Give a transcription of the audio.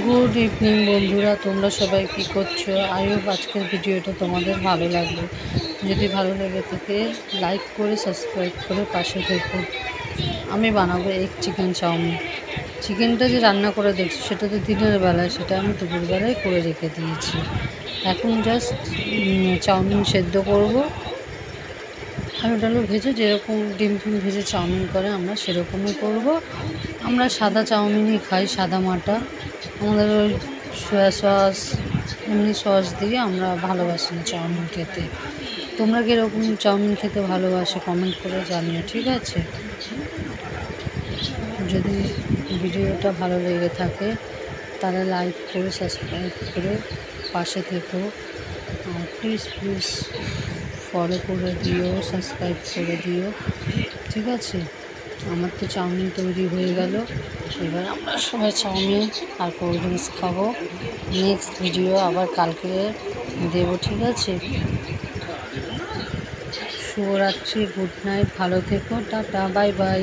Good evening বন্ধুরা, তোমরা সবাই কী করছো? আই হোপ আজকের ভিডিওটা তোমাদের ভালো লাগবে। যদি ভালো লেগে থাকে লাইক করে সাবস্ক্রাইব করে পাশে থেকো। আমি বানাবো এগ চিকেন চাউমিন। চিকেনটা যে রান্না করে দেখছি সেটা তো দিনের বেলায়, সেটা আমি দুপুরবেলায় করে রেখে দিয়েছি। এখন জাস্ট চাউমিন সেদ্ধ করব। আলু টালু ভেজে যেরকম ডিম ফিম ভেজে চাউমিন করে আমরা সেরকমই করব। আমরা সাদা চাউমিনই খাই, সাদা মাটা। আমাদের ওই সয়া সস এমনি সস দিয়ে আমরা ভালোবাসি না চাউমিন খেতে। তোমরা কীরকম চাউমিন খেতে ভালোবাসো কমেন্ট করে জানিও, ঠিক আছে? যদি ভিডিওটা ভালো লেগে থাকে তাহলে লাইক করে সাবস্ক্রাইব করে পাশে থেকো। প্লিজ ফলো করে দিও, সাবস্ক্রাইব করে দিও, ঠিক আছে? আমার তো চাউমিন তৈরি হয়ে গেল। এবার আমরা সবাই চাউমিন আর কোল্ড ড্রিঙ্কস খাবো। নেক্সট ভিডিও আবার কালকে দেব, ঠিক আছে? শুভরাত্রি, গুড নাইট, ভালো থেকো, টাটা, বাই বাই।